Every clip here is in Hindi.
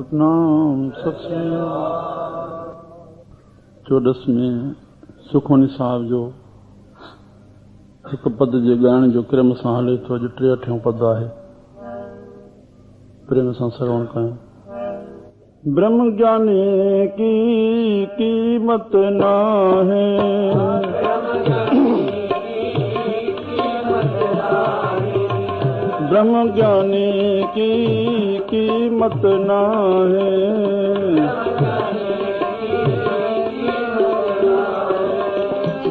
सतनाम सत श्री 14 में सुखमनी साहब जो एक पद जे ॻाइण जो क्रम सां हले थो। अॼु 83 पद आहे। प्रेम सां श्रवण कयूं। ब्रह्म ज्ञानी की कीमत ना है, ब्रह्म ज्ञानी की कीमत ना है,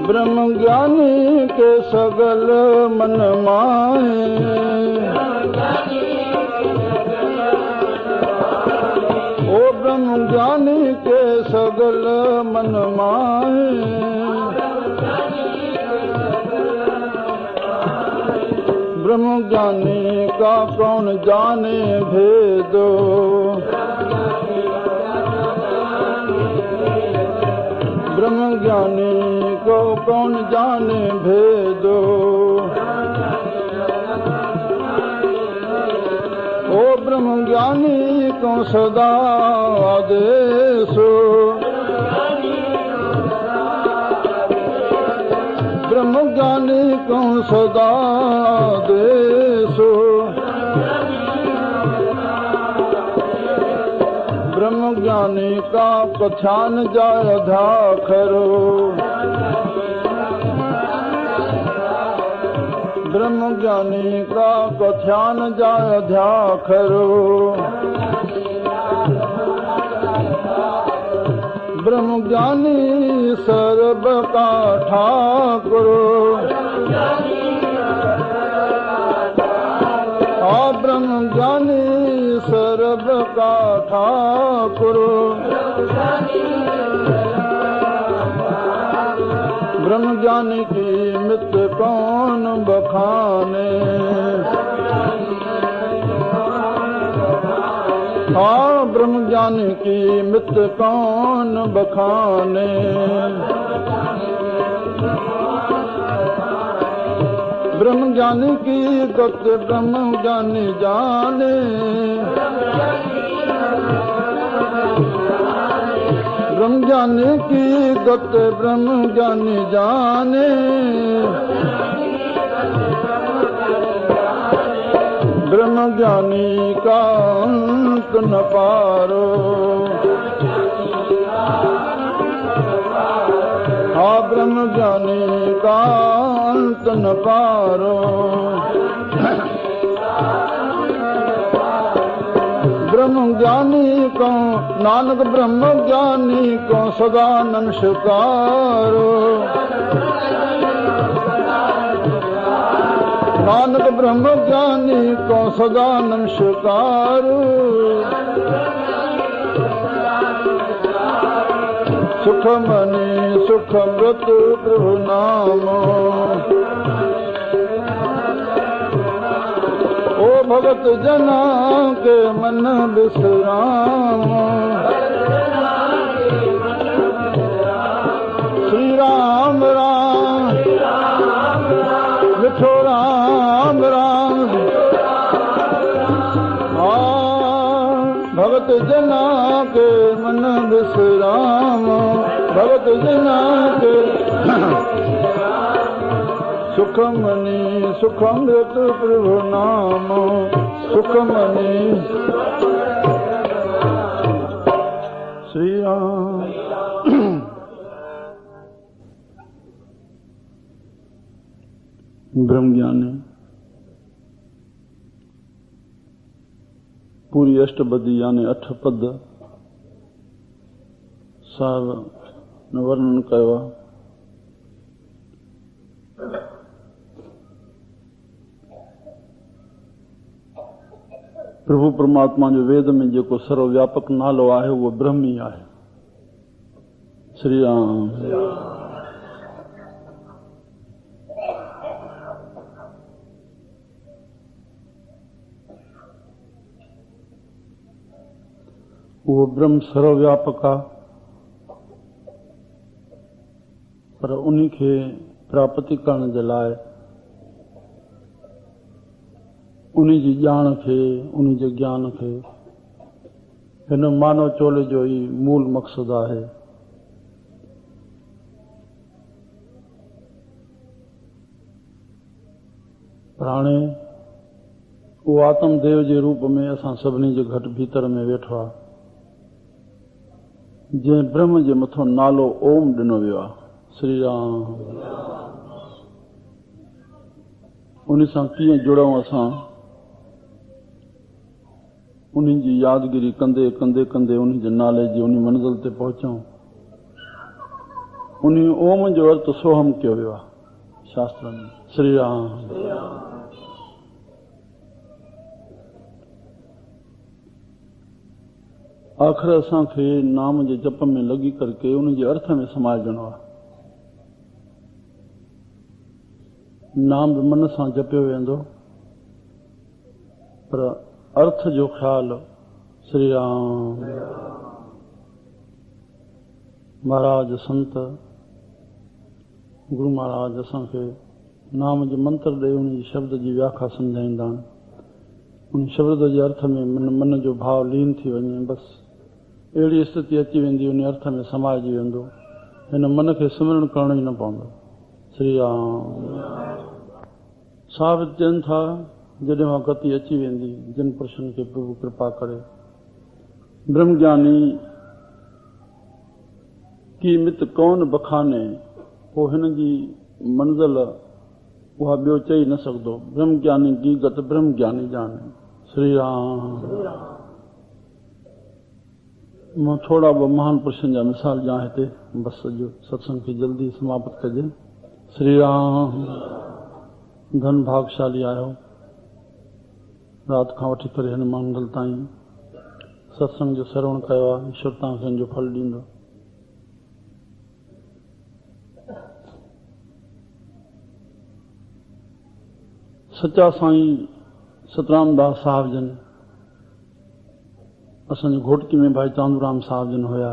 ब्रह्म ज्ञानी के सगल मन माहे, ओ ब्रह्म ज्ञानी के सगल मन माहे, ब्रह्म ज्ञानी का कौन जाने भेदो, ब्रह्म ज्ञानी को कौन जाने भेदो, ओ ब्रह्म ज्ञानी को सदा आदेशो, ब्रह्म ज्ञानी को सदा आदेशो, ब्रह्म ज्ञानी का कथान जाय धा करो, ब्रह्म ज्ञानी का कथान जाय ध्या करो, ब्रह्म ज्ञानी सर्व का ठाकुर, ब्रह्म ज्ञानी सर्व का ठाकुर, ब्रह्म ज्ञानी की मित कौन बखाने, ब्रह्म ज्ञानी की मित कौन बखाने, ब्रह्म ज्ञानी की गत ब्रह्म ज्ञानी जाने, ब्रह्म ज्ञानी की गत ब्रह्म ज्ञानी जाने, ब्रह्म ज्ञानी का अंत न पारो, ब्रह्म ज्ञानी का अंत न पारो, ब्रह्म ज्ञानी को नानक ब्रह्म ज्ञानी को सदा नमस्कारो, नानक ब्रह्म ज्ञानी को सदा नमस्कारो, सुख मनी सुख मृत प्रभु नामो, ओ भगत जना के मन विश्राम, श्री राम राम मिठो राम राम, भगत जना के मन विश्राम, भगत जना के सुखमणि सुखमृत प्रभु नाम, सुखमणि श्री राम। ब्रह्म ज्ञानी पूरी अष्टबदी यानी 8 पद साहब ने वर्णन कयो। प्रभु परमात्मा जो वेद में जेको सर्वव्यापक नालो आहे उहो ब्रह्म ई आहे। श्री राम। वो ब्रह्म सर्वव्यापक आहे, पर उन्हीं खे प्राप्ति करण जे लाइ उन्हीं जी ॼाण खे, उन्हीं जे ज्ञान खे हिन मानव चोले जो ही मूल मक़सद आहे। पर हाणे उहो आत्मदेव जे रूप में असां सभिनी जे घटि भीतर में वेठो आहे, जंहिं ब्रह्म जे मथां नालो ओम ॾिनो वियो आहे, श्री राम। उन सां कीअं जुड़ूं असां, उन्हनि जी यादगिरी कंदे कंदे कंदे उन्हनि जे नाले जी उन मंज़िल ते पहुचूं। उन ओम जो अर्थ सोहम कयो वियो आहे शास्त्र में, श्री राम। आख़िर असांखे नाम जे जप में लॻी करके उन जे अर्थ में समाइजणो आहे। नाम बि मन सां जपियो वेंदो, पर अर्थ जो ख़्याल श्री राम। महाराज संत गुरु महाराज असांखे नाम जे मंत्र ॾेई उन जी शब्द जी व्याख्या सम्झाईंदा आहिनि। उन शब्द जे अर्थ में मन जो भाव लीन थी वञे, बसि अहिड़ी स्थिति अची वेंदी, उन अर्थ में समाइजी वेंदो। हिन मन खे सिमरण करणो ई न पवंदो, श्री राम। साबित चवनि था जॾहिं उहा गति अची वेंदी, जिन पुरुषनि खे प्रभु कृपा करे, ब्रह्मज्ञानी की मित कौन बखाने, पोइ हिन जी मंज़िल उहा ॿियो चई न सघंदो। ब्रह्मज्ञानी की गत ब्रह्मज्ञानी जाने, श्री राम। मां थोड़ा ॿ महान पुरुषनि जा मिसाल ॾियां हिते, बसि जो सत्संग खे जल्दी समाप्त कजे। श्री राम। धन भागशाली आहियो, राति खां वठी करे हिन मंगल ताईं सत्संग जो श्रवण कयो आहे। ईश्वर तव्हांखे हिन जो फल ॾींदो। सच्चा साईं सतराम दास साहिब जन असांजे घोटकी में भाई चांदूराम साहिब जन हुया।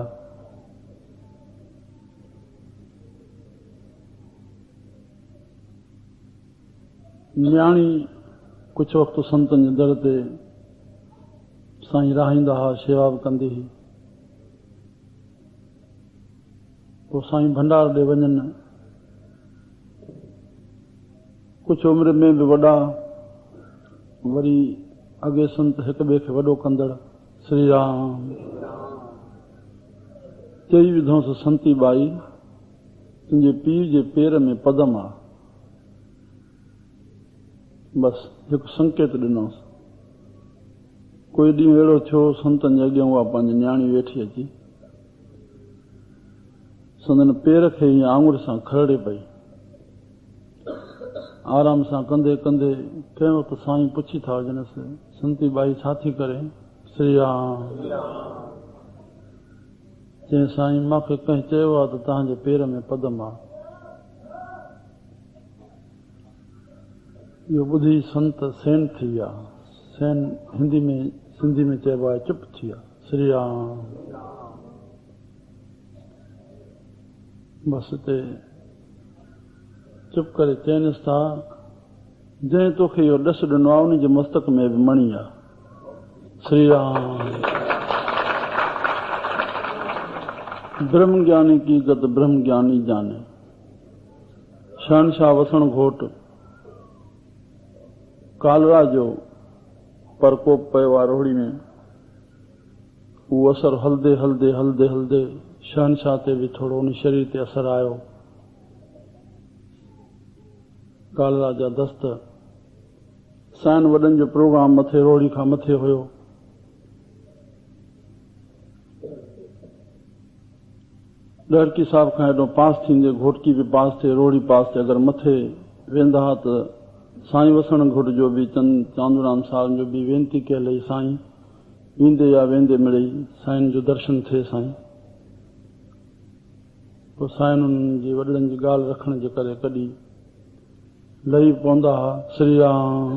न्याणी कुछ वक़्तु संतनि जे दर ते साईं राहींदा हुआ, शेवा बि कंदी हुई। पोइ साईं भंडार ॾे वञनि, कुझु उमिरि में बि वॾा, वरी अॻे संत हिक ॿिए खे वॾो कंदड़, श्री राम। चई विधोसि संती बाई, तुंहिंजे पीउ जे पेर में पदम आहे। बसि हिकु संकेत ॾिनोसि। कोई ॾींहुं अहिड़ो थियो, संतनि जे अॻियां उहा पंहिंजी न्याणी वेठी अची संदन पेर खे हीअं आङुर सां खरड़े पई। आराम सां कंदे कंदे कंहिं वक़्तु साईं पुछी था वञसि, संती बाई छा थी करे? श्री राम। चई साईं मूंखे कंहिं चयो आहे त तव्हांजे पेर में पदम आहे। इहो ॿुधी संत सेन थी विया। सेन हिंदी में, सिंधी में चइबो आहे चुप थी विया। श्री राम। बसि हिते चुप करे चइनिसि था, जंहिं तोखे इहो ॾस ॾिनो आहे उन जे मस्तक में बि मणी आहे। श्री राम। ब्रह्मज्ञानी की गत ब्रह्मज्ञानी जाने। शहनशाह वसण घोट कालरा जो प्रकोप पियो आहे रोहिड़ी में। उहो असरु हलदे हलदे हलदे हलदे शहनशाह ते बि थोरो उन शरीर ते असरु आयो। कालरा जा दस्त, साइन वॾनि जो प्रोग्राम मथे रोहिड़ी खां मथे हुयो। ॾहरकी साहिब खां हेॾो पास थींदे घोटकी बि पास थिए, रोहिड़ी पास थिए। अगरि मथे वेंदा हुआ त साईं वसण घोट जो बि चांदूराम साहिब जो बि वेनती कयल हुई, साईं ईंदे या वेंदे मिड़ई साईं जो दर्शन थिए साईं। पोइ साईं उन्हनि जी वॾनि जी ॻाल्हि रखण जे करे कॾहिं लही पवंदा हुआ। श्री राम।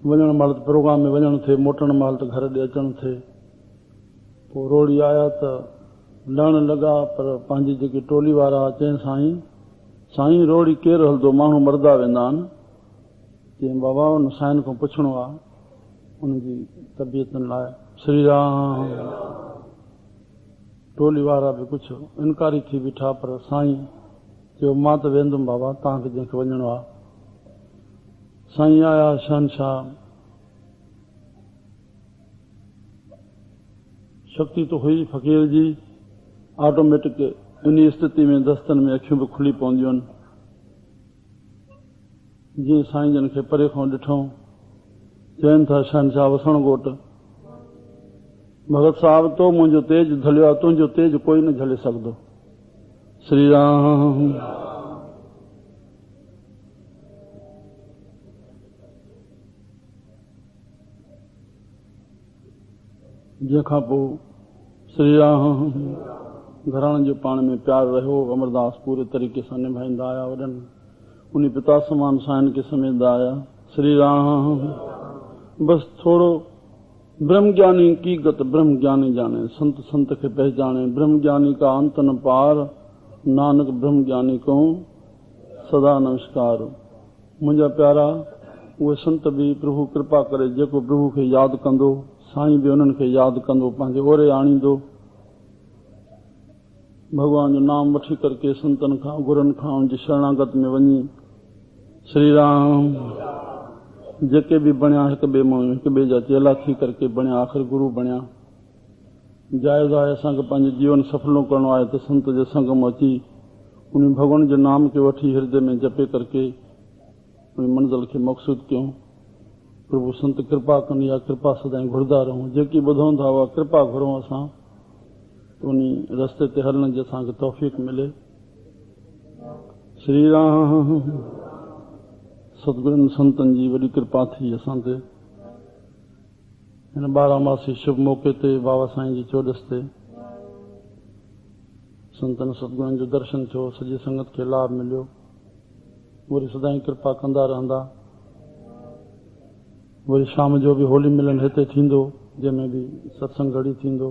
वञण महिल त प्रोग्राम में वञणु थिए, मोटण महिल त घर ॾे अचणु थिए। पोइ रोड़ी आया त लहण लॻा, पर पंहिंजी जेकी टोली वारा चई साईं साईं रोड़ी केरु हलंदो, माण्हू मरदा वेंदा आहिनि। चई बाबा उन साईं खां पुछणो आहे। उनजी तबियतनि लाइ। श्री राम। टोली वारा बि कुझु इनकारी थी बीठा, पर साईं चयो मां त वेंदुमि बाबा, तव्हांखे जंहिंखे वञिणो आहे। साईं आया शहनशाह, शक्ति तो हुई फ़क़ीर जी, ऑटोमेटिक इन स्थिति में दस्तनि में अखियूं बि खुली पवंदियूं आहिनि। जीअं साईं जन खे परे खां ॾिठऊं, चवनि था शहनशाह वसण घोट, भगत साहब तो मुंहिंजो तेज झलियो आहे, तुंहिंजो तेज कोई न झले सघंदो। श्री राम। जंहिंखां पोइ श्री राम घराणे जो पाण में प्यार रहियो। अमरदास पूरे तरीक़े सां निभाईंदा आया, वॾनि उन पिता समान साईं खे समेटदा आया। श्री राम। बस थोड़ो ब्रह्म ज्ञानी की गत ब्रह्म ज्ञानी जाने, संत संत के पहचाने, ब्रह्म ज्ञानी का अंत न पार, नानक ब्रह्म ज्ञानी को सदा नमस्कार। मुंहिंजा प्यारा उहे संत भी प्रभु कृपा करे, जेको प्रभु खे यादि कंदो, साईं भी उन्हनि खे यादि कंदो, पंहिंजे ओरे आणींदो। भगवान जो नाम वठी करके संतन खां गुरनि खां उनजी शरणागत में वञी। श्री राम। जेके भी बणिया हिक ॿिए मां हिक ॿिए जा चेला थी करके बणिया, आख़िर गुरु बणिया। जाइज़ आहे असांखे पंहिंजो जीवन सफलो करणो आहे त संत जे संग में अची उन भगवान जे नाम खे वठी हृदय में जपे करके उन मंज़िल खे मक़सूद कयूं। प्रभु संत कृपा कनि, या कृपा सदाईं घुरदा रहूं। जेकी ॿुधूं था उहा कृपा घुरूं असां, उन रस्ते ते हलण जी असांखे तौफ़ीक़ मिले। श्री राम। सतगुरनि संतनि जी वॾी कृपा थी असां ते। हिन 12 मासी शुभ मौक़े ते बाबा साईं जी चोॾस ते संतनि सतगुरनि जो दर्शन थियो, सॼी संगत खे लाभ मिलियो। वरी सदाईं कृपा कंदा रहंदा। वरी शाम जो भी होली मिलन हिते थींदो, जंहिंमें भी सत्संग घड़ी थींदो।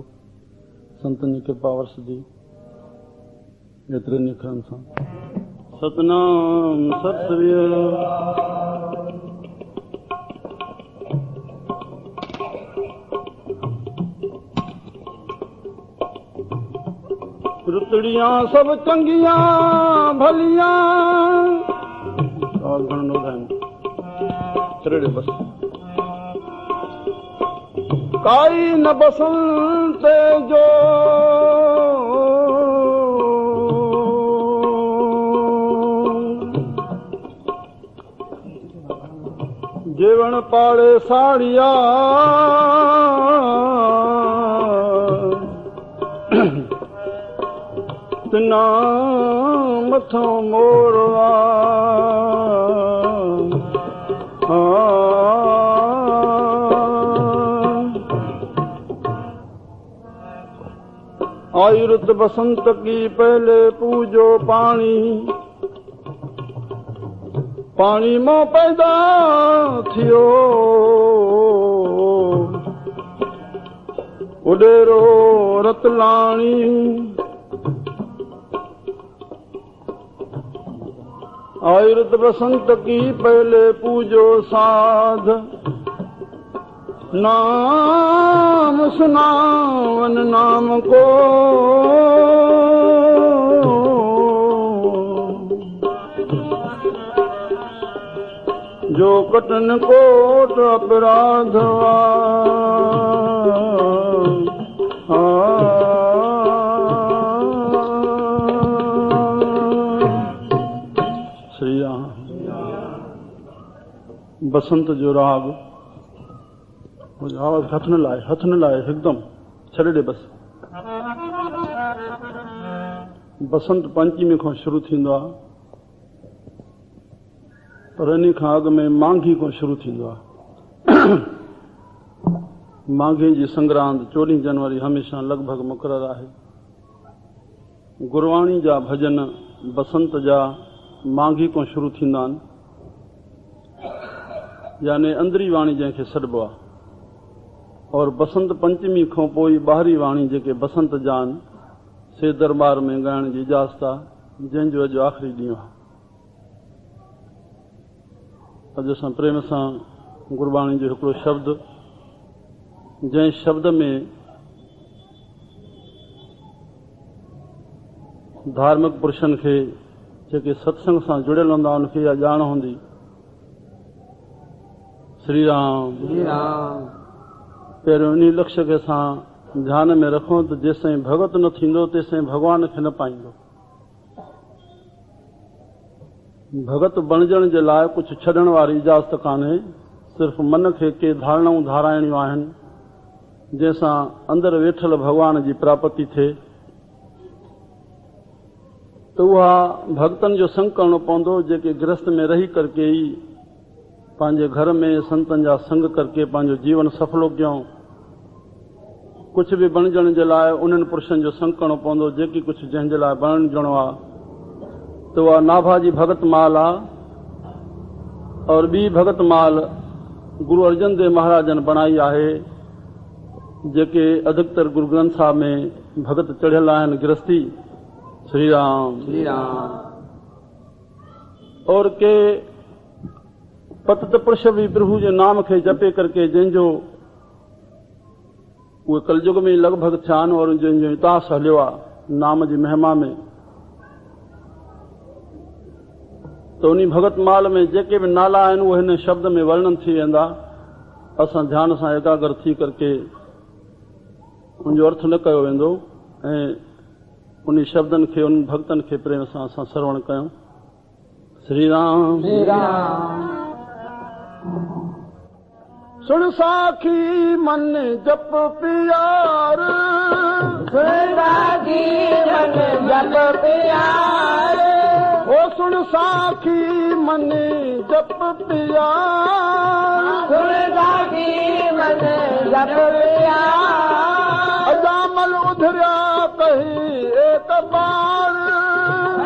संतनि जी कृपा वरसदी एतिरे निखरनि सां। सतनाम सतसंग। रुतड़ियां सब चंगियां भलियां और घणो चरड़े बस काई न बसंत जो जीवन पाड़े साड़िया तिना मथों मोरवा आयुर्त बसंत की पहले पूजो पानी, पानी मां पैदा थियो उडेरो रतलाणी। आयुर्त बसंत की पहले पूजो साध, नाम सुनावन नाम को जो कटन कोट अपराधवा। श्री राम। बसंत जो राग आवाज हथ न लाए हिकदम छॾे ॾे बस। बसंत पंचमी खां शुरू थींदो आहे, पर इन खां अॻु में मांघी खां शुरू थींदो आहे। मांघी जी संग्रांद 14 जनवरी हमेशह लॻभॻि मुक़ररु आहे। गुरवाणी जा भॼन बसंत जा मांघी खां शुरू थींदा आहिनि, यानी अंदरी वाणी जंहिंखे सॾिबो आहे। और बसंत पंचमी खां पोइ ॿाहिरी वाणी जेके बसंत जा आहिनि से दरबार में ॻाइण जी इजाज़त आहे, जंहिंजो अॼु आख़िरी ॾींहुं आहे। अॼु असां प्रेम सां गुरबाणी जो हिकिड़ो शब्द जंहिं शब्द में धार्मिक पुरुषनि खे जेके सत्संग सां जुड़ियल हूंदा उनखे इहा ॼाण हूंदी। श्री राम पहिरियों इन लक्ष्य खे असां ध्यान में रखूं त जेसिताईं भगत न थींदो तेसिताईं भॻवान खे न पाईंदो। भगत बणजण जे लाइ कुझु छॾण वारी इजाज़त कान्हे, सिर्फ़ मन खे के धारणाऊं धाराइणियूं आहिनि जंहिंसां अंदरि वेठल भॻवान जी प्राप्ति थिए। त उहा भक्तनि जो संग करणो पवंदो, जेके गृहस्थ में रही करके ई पंहिंजे घर में संतनि जा संग करके पंहिंजो जीवन सफलो कयूं। कुझु बि बणजण जे लाइ उन्हनि पुरुषनि जो संग करणो पवंदो जेकी कुझु जंहिंजे लाइ बणजणो आहे। त उहा नाभा जी भगत माल आहे। और ॿी भगत माल गुरु अर्जन देव महाराजनि बणाई आहे, जेके अधिकतर गुरु ग्रंथ साहिब में भगत चढ़ियल आहिनि गृहस्थी। श्री राम और के पतित पुरुष भी प्रभु जे नाम खे जपे करके जंहिंजो उहे कलयुग में लॻभॻि थिया आहिनि और जंहिंजो इतिहास हलियो आहे नाम जी महिमा में। त उन भगत माल में जेके बि नाला आहिनि उहे हिन शब्द में वर्णन थी वेंदा। असां ध्यान सां एकाग्र थी करके उनजो अर्थ न कयो वेंदो ऐं उन शब्दनि खे उन भक्तनि खे प्रेम सां असां श्रवण कयूं। श्री राम सुन साखी मन जप प्यार, सुन साखी मन जप प्यार, ओ सुन साखी मन जप प्यार, सुन साखी मन जप प्यार। अजामल उधरिया कही एक बार,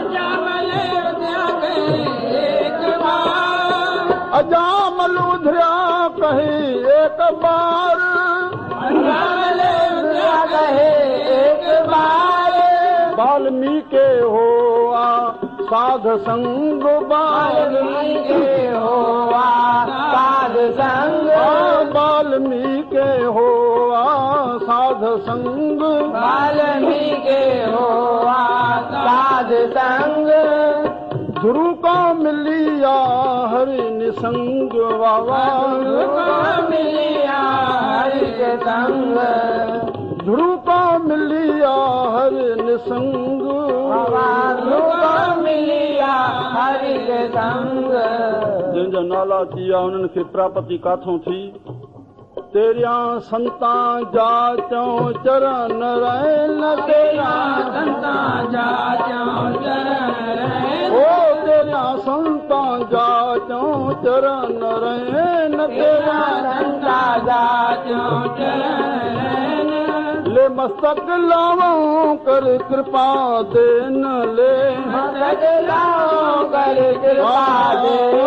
अजामल उधरिया कही एक बार, अजामल उधरिया कहे एक बार, अजामल उधरिया कहे एक बार। वाल्मीकि होआ साध संग, वाल्मीकि होआ साध संग, वाल्मीकि होआ साध संग, वाल्मीकि होआ साध संग। गुरु को मिलिया हरि निसंग, बाबा गुरु को मिलिया हरि के संग, गुरु को मिलिया हरि निसंग, बाबा गुरु को मिलिया हरि के संग। जंहिंजा नाला थिया उन्हनि खे प्राप्ति काथों थी। तेरिया संता जा चऊं चरण रहन, तेरिया संता जा चऊं चरण रहन, ओ तेरिया संता जा चऊं चरण रहन, तेरिया संता जा चऊं चरण रहन। ले मस्तक लाऊं कर कृपा देन, ले मस्तक लाऊं कर कृपा देन,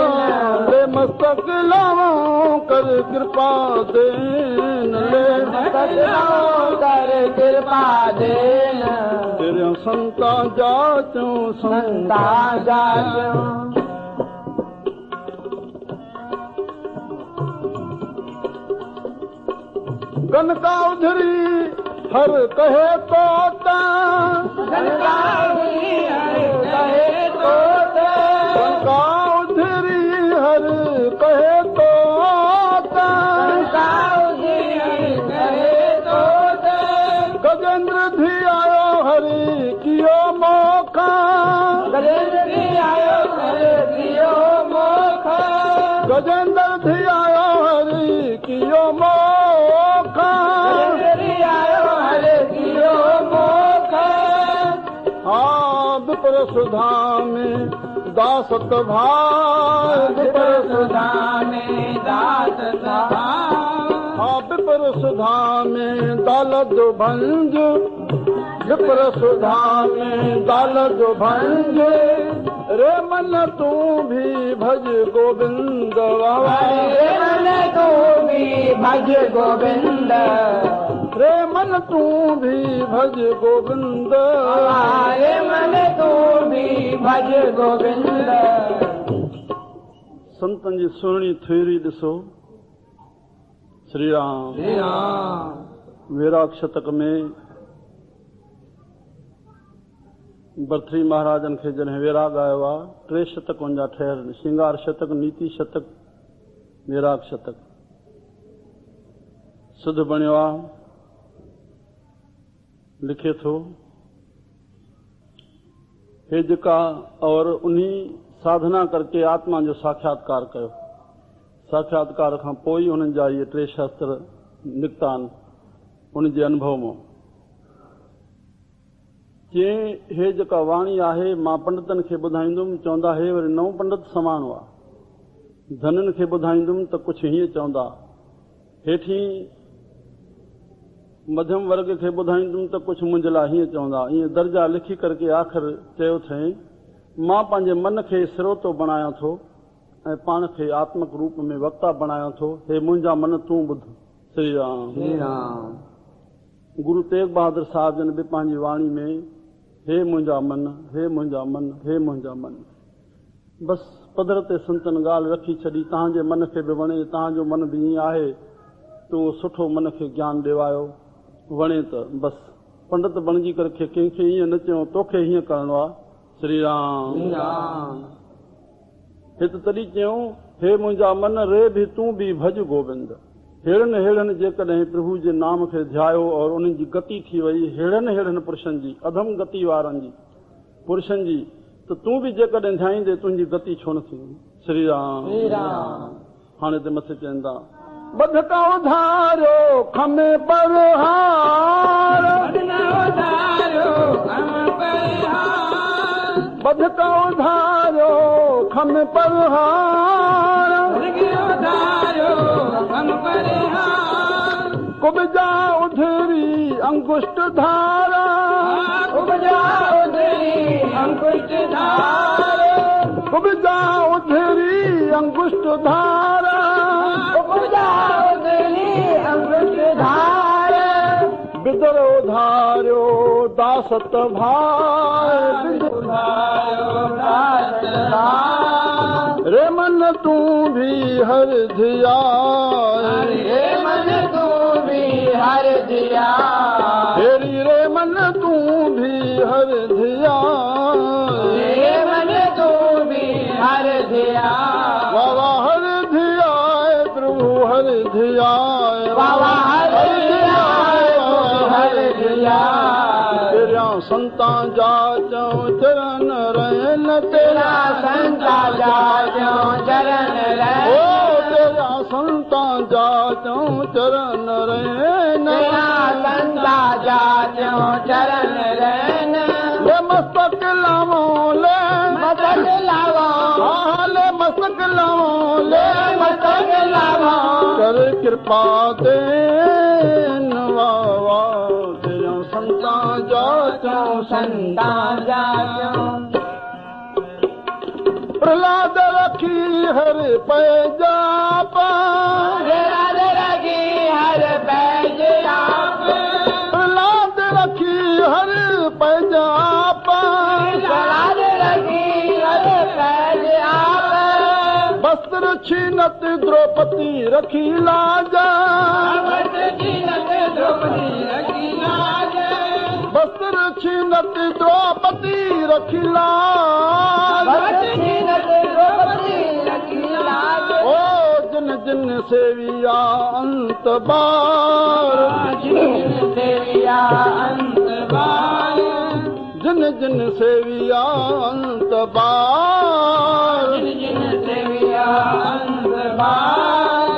ले मस्तक लाऊं कर कृपा देन, ले मस्तक लाऊं कर कृपा देन। तेरे संता जाचूं संता जाचूं, गनका उधरी हर कहे तोता, गनका उधरी हर कहे तोता, गनका उधरी हर कहे तोता, गनका उधरी हर कहे तोता। गजेंद्र धी आयो हरि कियो मोखा, गजेंद्र धी आयो हरि कियो मोखा, गजेंद्र धी आयो हरि कियो मोखा, विपर सुधा में दासत भाव, विपर सुधा में दासत भाव, हाँ विपर सुधा में दालद भंज, विपर सुधा में दालद भंज। रे मन तू भी भज गोविंद, रे मन तू भी भज गोविंद, रे मन तू भी भज गोविंद, रे मन तू भी भज गोविंद। संतन जी सुहिणी थ्योरी ॾिसो। श्री राम। श्री राम। वैराग शतक में भरतरी महाराजन खे जॾहिं वैराग आयो आहे, 3 शतक उनजा ठहियल, श्रृंगार शतक, नीति शतक, वैराग शतक सिद्ध बणियो आहे। लिखे थो, हे जेका और उन्हीं साधना करके आत्मा जो साक्षात्कार कयो, साक्षात्कार खां पोइ उन्हनि जा इहे 3 शास्त्र निकिता आहिनि उन जे अनुभव मां। चई हे जेका वाणी आहे मां पंडितनि खे ॿुधाईंदुमि, चवंदा हे वरी नओं पंडित समाणो आहे। धननि खे ॿुधाईंदुमि त कुझु हीअं चवंदा, हेठी मध्यम वर्ग खे ॿुधाईंदुमि त कुझु मुंहिंजे लाइ हीअं चवंदा। ईअं दर्जा लिखी करके आख़िर चयो अथई, मां पंहिंजे मन खे स्रोतो बणायां थो ऐं पाण खे आत्मक रूप में वक्ता बणायां थो। हे मुंहिंजा मन तूं ॿुध। श्री राम। श्री राम। गुरु तेग बहादुर साहिब जन बि पंहिंजी वाणी में हे मुंहिंजा मन, हे मुंहिंजा मन, हे मुंहिंजा मन, बसि पधर ते संतनि ॻाल्हि रखी छॾी। तव्हांजे मन खे बि वणे, तव्हांजो मन बि ईअं आहे त उहो सुठो मन खे ज्ञान ॾिवायो, वणे त बसि। पंडित बणिजी करके कंहिंखे ईअं न चयो तोखे हीअं करिणो आहे। श्री राम। श्री राम। हिते तॾहिं चयूं, हे मुंहिंजा मन रे बि तूं बि भज गोविंद। हेड़नि हेड़नि जेकॾहिं प्रभु जे नाम खे ध्यायो और उन्हनि जी गति थी वई, हेड़नि हेड़नि पुरुषनि जी, अधम गति वारनि जी पुरुषनि जी, त तूं बि जेकॾहिं ध्याईंदे तुंहिंजी गति छो न थींदी। श्री राम। श्री राम। हाणे त मथे चवंदा, बधका उधारो खमे परहार, बधका उधारो खमे परहार, कुबजा उधरी अंकुष्ट धारा, कुबजा उधरी अंकुष्ट धारा, कुबजा उधरी अंकुष्ट धारा, कुबजा उधरी अंकुष्ट धारा, बिदर उधारो दासत भाई, बिदर उधारो दासत भाई, रे मन तू भी हर धिया, रे मन तू भी हर धिया, तेरी रे मन तू भी हर धिया, रे मन तू भी हर धिया, बाबा हर धिया प्रभु हर धिया, बाबा हर धिया हर धिया, तेरा संता जा चरण रहन, तेरा संता जा चरण रहन, ओ तेरा संता जा चरण रहन, तेरा संता जा चरण रहन, ले मस्तक लावो, ले मस्तक लावो, ले मस्तक लावो, ले मस्तक लावो, कर कृपा दे नवावा, तेरा संता जा संता जा। प्रहलाद रखी हर पैजाप, प्रहलाद रखी हर पैजाप, प्रहलाद रखी हर पैजाप, प्रहलाद रखी हर पैजाप, वस्त्र छीनत द्रौपदी रखी लाजा, वस्त्र छीनत द्रौपदी रखी लाजा, वस्त्र छीनत द्रौपदी रखी लाजा, ओ जिन जिन सेविया अंत बार, जिन सेविया अंत बार, जिन जिन सेविया अंत बार, जिन सेविया अंत बार,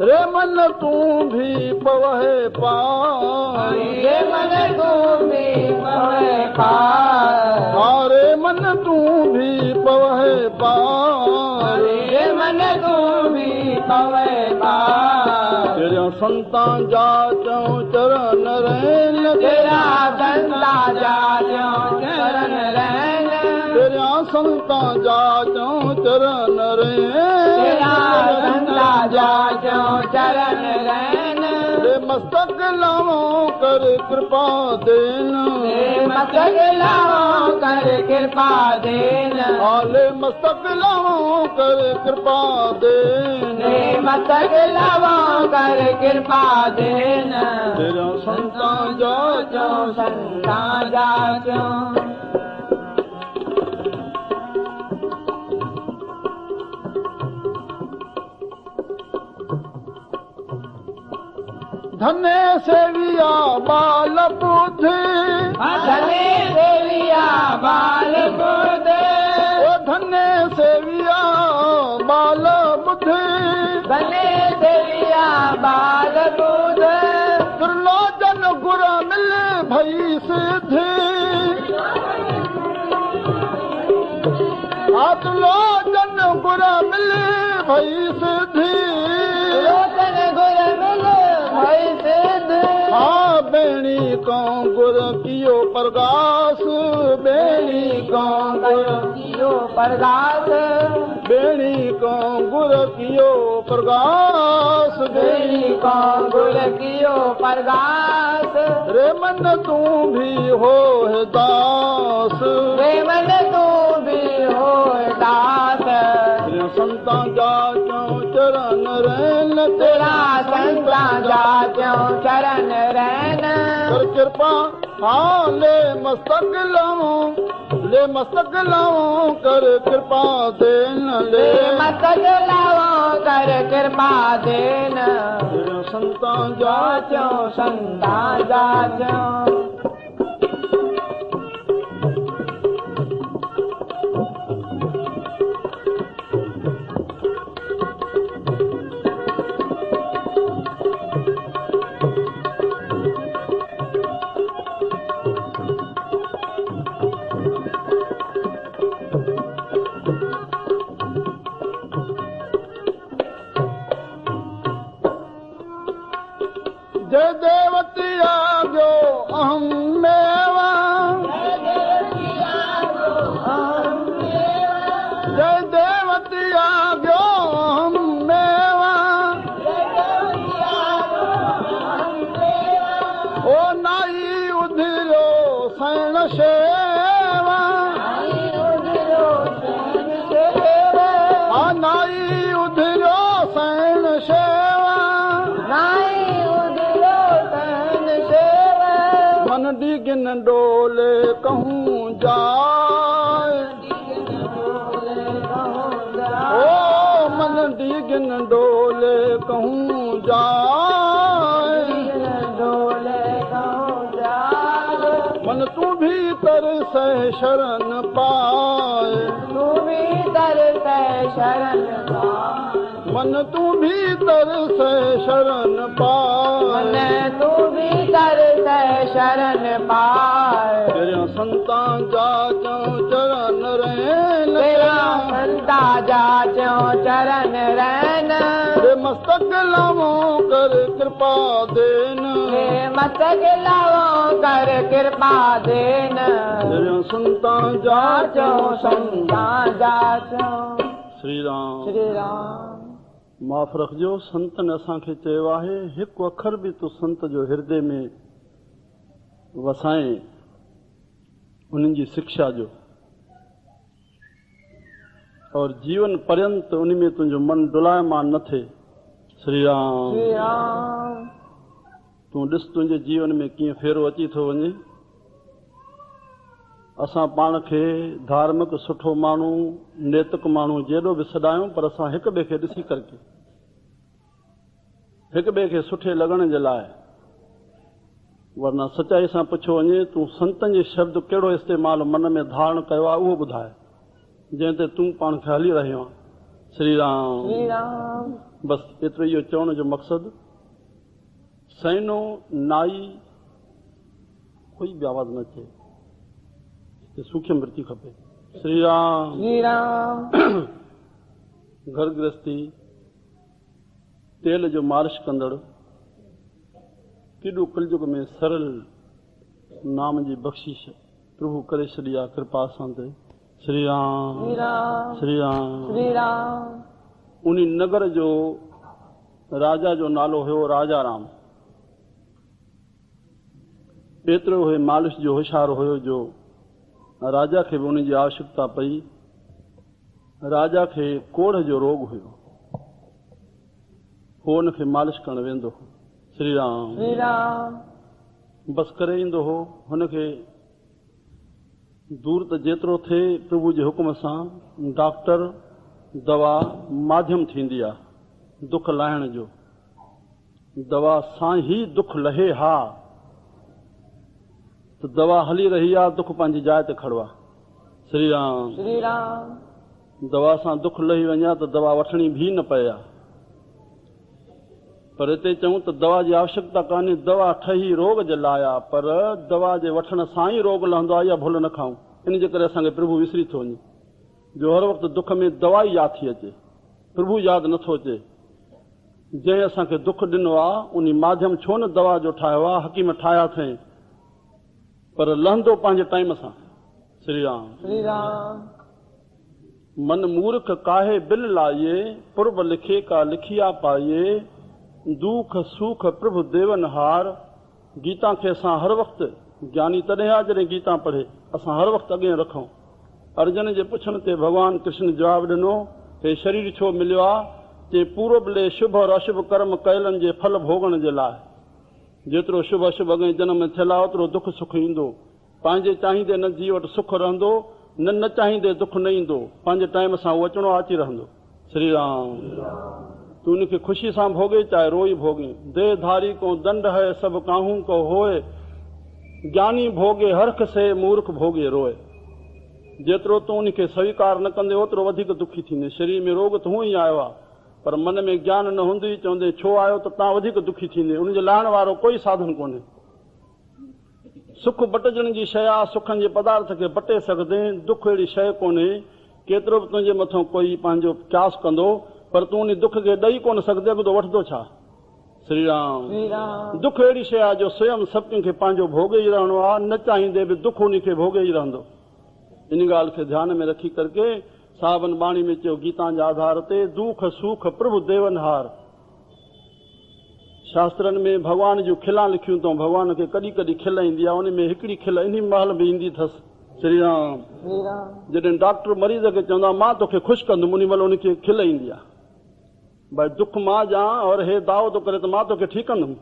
रे मन तू भी पवहे पार, रे मन तू भी पवहे पार, रे मन तू भी पवहे पार, रे मन तू भी पवहे पार, तेरा संता जा चरण रहन, तेरा संता जा चरण रहन, तेरा संता जा चरण रहन, तेरा संता जा चरण रहन, रे मस्तक लावो कर कृपा देन ले मस्तक लावो कर कृपा देन ले मस्तक लावो कर कृपा देन ले मस्तक लावो कर कृपा देन तेरा संता जाचो संता जाचो धन्य सेविया बाल बुद्धि धन्य सेविया बाल बुद्धि ओ धन्य सेविया बाल बुद्धि धन्य सेविया बाल बुद्धि त्रिलोचन गुर मिल भई सिद्धि त्रिलोचन गुर मिल भई सिद्धि बेणी को गुर कियो प्रकाश बेणी को गुर कियो प्रकाश बेणी को गुर कियो प्रकाश बेणी को गुर कियो प्रकाश रे मन तू भी हो दास रे मन तू भी हो दास संता जाचो चरण रैन तेरा संता जाचो चरण रैन कर कृपा ले मस्तक लाओ कर कृपा देन ले मस्तक लाओ कर कृपा देन संता जाचो संता जाचो जय देवती आगो अहम मेवा जय देवती आगो अहम मेवा ओ नाई उधिरो सैन शेवा नाई उधिरो सैन शेवा मन डीगिन डोले कहूँ जाए ओ मन डीगिन डोले कहूँ जाए मन तू भीतर से शरण पाए तू भीतर से शरण पाए मन तू भीतर से शरण पाए मन तू भीतर से शरण पाए तेरा संता जाचो चरण रैन तेरा संता जाचो चरण रैन मस्तक लावो कर कृपा देन मस्तक लावो कर कृपा देन तेरा संता जाचो संता जाचो श्री राम श्री राम माफ़ रखिजो संतन असांखे चयो आहे हिकु अखर बि तूं संत जो हृदय में वसाए उन्हनि जी शिक्षा जो और जीवन पर्यंत उन में तुंहिंजो मन डुलायमान न थिए श्री राम श्री राम तूं ॾिस तुंहिंजे जीवन में कीअं फेरो अची थो वञे असां पाण खे धार्मिक सुठो माण्हू नैतिक माण्हू जेॾो बि सॾायूं पर असां हिक ॿिए खे ॾिसी करके हिक ॿिए खे सुठे लॻण जे लाइ वरना सचाई सां पुछो वञे तूं संतनि जे शब्द कहिड़ो इस्तेमालु मन में धारण कयो आहे उहो ॿुधाए जंहिं ते तूं पाण खे हली रहियो आहे श्री राम श्री राम बसि एतिरो इहो चवण जो मक़सदु सैनो नाई कोई बि आवाज़ न अचे सूखे मृत्यु खपे श्री राम श्री राम घर गृहस्थी तेल जो मालिश कंदड़ केॾो कलयुग में सरल नाम जी बख़्शिश प्रभु करे छॾी आहे कृपा सां ते श्री राम श्री राम श्री राम श्री राम उन नगर जो राजा जो नालो हुयो राजा राम एतिरो उहे मालिश जो होशियारु हुयो जो राजा खे बि उन जी आवश्यकता पई। राजा खे कोढ़ जो रोग हुयो, हो हुनखे मालिश करणु वेंदो हो। श्री राम श्री राम बस करे ईंदो हो। हुनखे दूर त जेतिरो थिए प्रभु जे हुकुम सां डॉक्टर दवा माध्यम थींदी आहे दुख लाहिण जो। दवा सां ई दुख लहे हा त दवा हली रही आहे, दुख पंहिंजी जाइ ते खड़ो आहे। श्री राम श्री राम दवा सां दुख लही वञा त दवा वठणी भी न पए आहे। पर हिते चऊं त दवा जी आवश्यकता कान्हे, दवा ठही रोग जे लाइ आहे, पर दवा जे वठण सां ई रोग लहंदो आहे, इहा भुल न खाऊं। इन जे करे असांखे प्रभु विसरी थो वञे जो हर वक़्तु दुख में दवा ई यादि थी अचे, प्रभु यादि नथो अचे। जंहिं असांखे दुख ॾिनो आहे उन माध्यम छो न दवा जो ठाहियो आहे, हकीम ठाहिया अथई, पर लहंदो पंहिंजे टाइम सां। श्री राम श्री राम मन मूर्ख काहे बिल लाइए, पूर्व लिखे का लिखिया पाइए, दुख सुख प्रभु देवन हार। गीता खे असां हर वक़्तु ज्ञानी तॾहिं आहे जॾहिं गीता पढ़े, असां हर वक़्तु अॻियां रखूं। अर्जुन जे पुछण ते भॻवान कृष्ण जवाबु ॾिनो, हे शरीर छो मिलियो आहे? जे पूर्व ले शुभ और अशुभ कर्म कयलनि जे फल भोगण जे लाइ। जेतिरो शुभ अशुभ अॻे जन्म में थियल आहे ओतिरो दुख सुख ईंदो। पंहिंजे चाहींदे न जीव वटि सुख रहंदो, न चाहींदे दुख न ईंदो। पंहिंजे टाइम सां उहो अचिणो अची रहंदो। श्री राम तू उनखे ख़ुशी सां भोगे चाहे रोई भोगे। देहधारी को दंड है सब काहू को होए, ज्ञानी भोगे हरख से मूर्ख भोगे रोए। जेतिरो तूं उनखे स्वीकार न कंदे ओतिरो वधीक दुखी थींदे। शरीर में रोग त हूअं ई आयो आहे, पर मन में ज्ञान न हूंदी चवंदे छो आयो त तव्हां वधीक दुखी थींदे। उनजे लाहिण वारो कोई साधन कोन्हे। सुख बटजण जी शइ आहे, सुखनि जे पदार्थ खे बटे सघंदे। दुख अहिड़ी शइ कोन्हे, केतिरो बि तुंहिंजे मथां कोई पंहिंजो क्यास कंदो, पर तूं उन दुख खे ॾेई कोन सघंदे, अॻितो वठंदो छा? श्री राम श्री राम दुख अहिड़ी शइ आहे जो स्वयं सभिनी खे पंहिंजो भोगे ई रहणो आहे, न चाहींदे बि दुख उनखे भोगे ई रहंदो। इन ॻाल्हि खे ध्यान में रखी करके सावन बाणी में चयो गीता जे आधार ते दुख सुख प्रभु देवन हार। शास्त्रनि में भॻवान जूं खिला लिखियूं अथऊं, भॻवान खे कॾहिं कॾहिं खिल ईंदी आहे, उन में हिकिड़ी खिल इन महिल बि ईंदी अथसि। श्री राम श्री राम जॾहिं डॉक्टर मरीज़ खे चवंदा मां तोखे ख़ुशि कंदुमि, उन महिल उनखे खिल ईंदी आहे, भाई दुख मां ॼां और हे दावो थो करे त मां तोखे ठीकु कंदुमि,